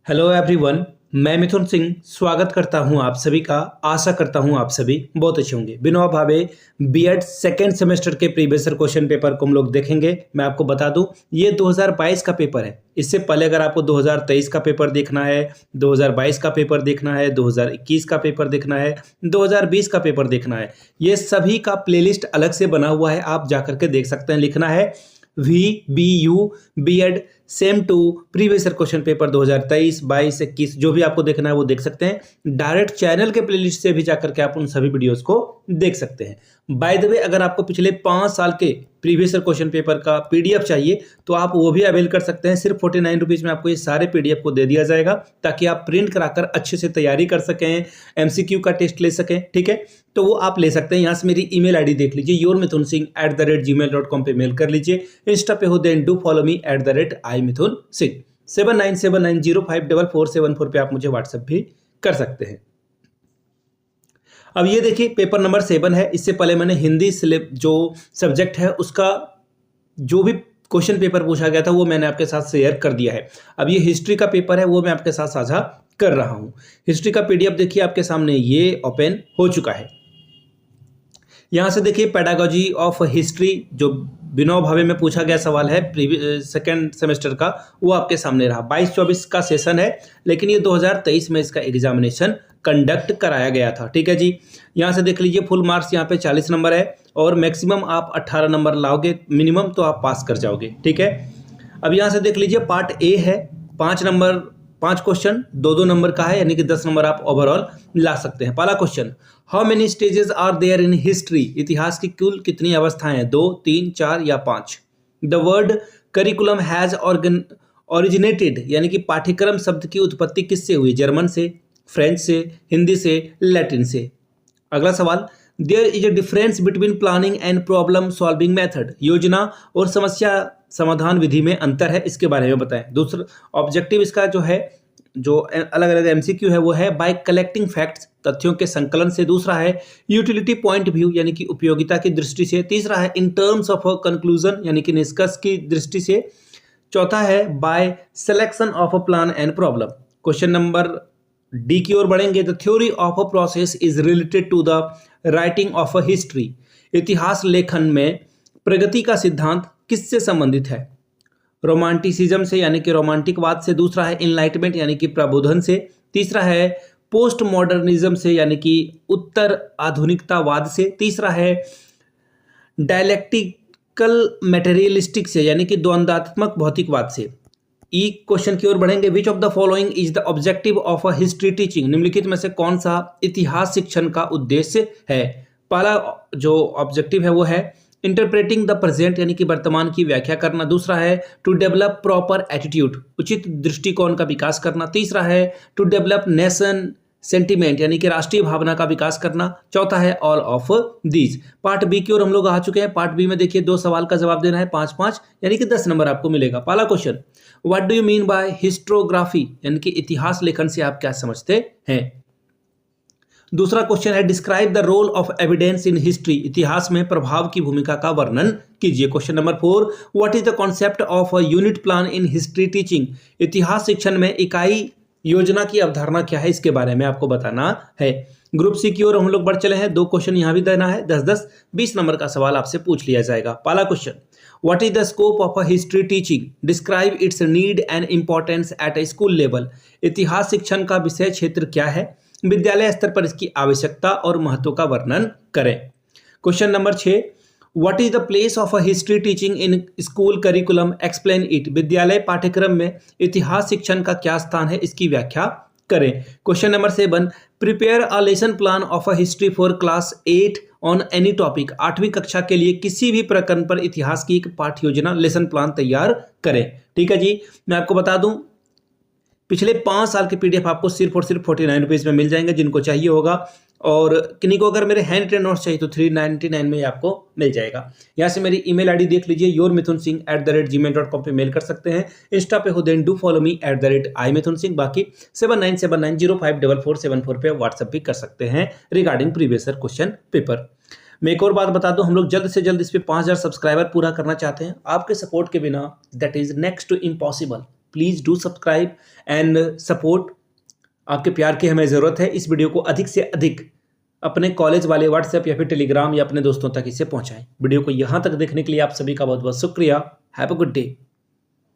Hello everyone. मैं मिथुन सिंह स्वागत करता हूं आप सभी का। आशा करता हूं आप सभी बहुत अच्छे होंगे। Vinoba Bhave BEd second semester के प्रीवियस क्वेश्चन पेपर को हम लोग देखेंगे। मैं आपको बता दूं ये 2022 का पेपर है। इससे पहले अगर आपको 2023 का पेपर देखना है, 2022 का पेपर देखना है, 2021 का पेपर देखना है, 2020 का पेपर देखना है, ये सभी का प्लेलिस्ट अलग से बना हुआ है। आप जाकर के देख सकते हैं। लिखना है VBU B Ed same to previous question paper 2023, 22, 21 जो भी आपको देखना है वो देख सकते हैं। डायरेक्ट चैनल के प्लेलिस्ट से भी जाकर के आप उन सभी वीडियोस को देख सकते हैं। बाय द वे, अगर आपको पिछले 5 साल के प्रीवियस क्वेश्चन पेपर का PDF चाहिए तो आप वो भी अवेल कर सकते हैं। सिर्फ 49 रुपीज़ में आपको ये सारे PDF को दे दिया जाएगा ताकि आप प्रिंट कराकर अच्छे से तैयारी कर सकें, MCQ का टेस्ट ले सकें। ठीक है, तो वो आप ले सकते हैं। यहाँ से मेरी email ID देख लीजिए, yourmithunsinh@gmail.com पे मेल कर लीजिए। इंस्टा पे हो then do follow me @imithunsinh। 7979054474 पे आप मुझे व्हाट्सएप भी कर सकते हैं। अब ये देखिए पेपर नंबर 7 है। इससे पहले मैंने हिंदी जो सब्जेक्ट है उसका जो भी क्वेश्चन पेपर पूछा गया था वो मैंने आपके साथ शेयर कर दिया है। अब ये हिस्ट्री का पेपर है वो मैं आपके साथ साझा कर रहा हूं। हिस्ट्री का PDF देखिए आपके सामने ये ओपन हो चुका है। यहाँ से देखिए पेडागोजी ऑफ हिस्ट्री जो विनोबा भावे में पूछा गया सवाल है सेकेंड सेमेस्टर का, वो आपके सामने रहा। 22-24 का सेशन है, लेकिन ये 2023 में इसका एग्जामिनेशन कंडक्ट कराया गया था। ठीक है जी, यहाँ से देख लीजिए फुल मार्क्स यहाँ पे 40 नंबर है और मैक्सिमम आप 18 नंबर लाओगे मिनिमम तो आप पास कर जाओगे। ठीक है, अब यहाँ से देख लीजिए पार्ट A है। 5 क्वेश्चन 2-2 नंबर का है, यानी कि 10 नंबर आप ओवरऑल ला सकते हैं। पहला question, how many stages are there in history? इतिहास की कुल कितनी अवस्थाएं हैं? 2, 3, 4 या 5? The word curriculum has originated, यानी कि पाठ्यक्रम शब्द की उत्पत्ति किससे हुई? जर्मन से, फ्रेंच से, हिंदी से, लैटिन से। अगला सवाल, there is a difference between planning and problem solving method. योजना और समस्या समाधान विधि में अंतर है, इसके बारे में बताएं। दूसरा ऑब्जेक्टिव इसका जो है, जो अलग अलग MCQ है वो है बाय कलेक्टिंग फैक्ट्स, तथ्यों के संकलन से। दूसरा है यूटिलिटी पॉइंट व्यू, यानी कि उपयोगिता की दृष्टि से। तीसरा है इन टर्म्स ऑफ कंक्लूजन, यानी कि निष्कर्ष की दृष्टि से। चौथा है by selection of a plan and problem. Question number D की ओर बढ़ेंगे। The theory of a process is related to the writing of a history. इतिहास लेखन में प्रगति का सिद्धांत किससे संबंधित है? रोमांटिसिज्म से, यानी कि रोमांटिकवाद से। दूसरा है इनलाइटमेंट, यानी कि प्रबोधन से। तीसरा है पोस्ट मॉडर्निज्म से, यानी कि उत्तर आधुनिकतावाद से। तीसरा है डायलेक्टिकल मटेरियलिस्टिक से, यानी कि द्वंद्वात्मक भौतिकवाद से। ई क्वेश्चन की ओर बढ़ेंगे। Which of the following is the objective of a history teaching? निम्नलिखित में से कौन सा इतिहास शिक्षण का उद्देश्य है? पहला जो ऑब्जेक्टिव है वो है इंटरप्रेटिंग द प्रेजेंट, यानी कि वर्तमान की व्याख्या करना। दूसरा है टू डेवलप प्रॉपर एटीट्यूड, उचित दृष्टिकोण का विकास करना। तीसरा है टू डेवलप नेशन सेंटिमेंट, यानी कि राष्ट्रीय भावना का विकास करना। चौथा है all of these. Part B की ओर हम लोग आ चुके हैं। पार्ट B में देखिए 2 सवाल का जवाब देना है, 5-5, यानी कि 10 नंबर आपको मिलेगा। पहला question, what do you mean by historiography, यानी कि इतिहास लेखन से आप क्या समझते हैं? दूसरा क्वेश्चन है describe the role of evidence in history. इतिहास में प्रभाव की भूमिका का वर्णन कीजिए। Question number 4, what is the concept of a unit plan in history teaching? इतिहास शिक्षण में इकाई योजना की अवधारणा क्या है, इसके बारे में आपको बताना है। ग्रुप C की ओर हम लोग बढ़ चले हैं। 2 क्वेश्चन यहाँ भी देना है, 10-10, 20 नंबर का सवाल आपसे पूछ लिया जाएगा। पहला question, what is the scope of a history teaching? Describe it's need and importance at a school level. इतिहास शिक्षण का विषय क्षेत्र क्या है? विद्यालय स्तर पर इसकी आवश्यकता और महत्व का वर्णन करें। Question number 6, what is the place of a history teaching in school curriculum? Explain it. विद्यालय पाठ्यक्रम में इतिहास शिक्षण का क्या स्थान है, इसकी व्याख्या करें। Question number 7, prepare a lesson plan of a history for class 8 on any topic. 8वीं कक्षा के लिए किसी भी प्रकरण पर इतिहास की एक पाठ्य योजना लेसन प्लान तैयार करें। ठीक है जी, मैं आपको बता दूं पिछले 5 साल के PDF आपको सिर्फ और सिर्फ 49 रुपीज़ में मिल जाएंगे, जिनको चाहिए होगा। और किन्हीं को अगर मेरे हैंड रिटन नोट्स चाहिए तो 399 में आपको मिल जाएगा। यहाँ से मेरी email ID देख लीजिए, yourmithunsinh@gmail.com पे मेल कर सकते हैं। इंस्टा पे हो then do follow me @imithunsinh। बाकी 7979054474 पे व्हाट्सएप भी कर सकते हैं रिगार्डिंग प्रीवियस क्वेश्चन पेपर। मैं एक और बात बता दूं, हम लोग जल्द से जल्द इस पे 5000 सब्सक्राइबर पूरा करना चाहते हैं। आपके सपोर्ट के बिना that is next to impossible. Please do subscribe and support. आपके प्यार की हमें ज़रूरत है। इस वीडियो को अधिक से अधिक अपने कॉलेज वाले व्हाट्सएप या फिर टेलीग्राम या अपने दोस्तों तक इसे पहुंचाएं। वीडियो को यहाँ तक देखने के लिए आप सभी का बहुत बहुत शुक्रिया। Have a good day.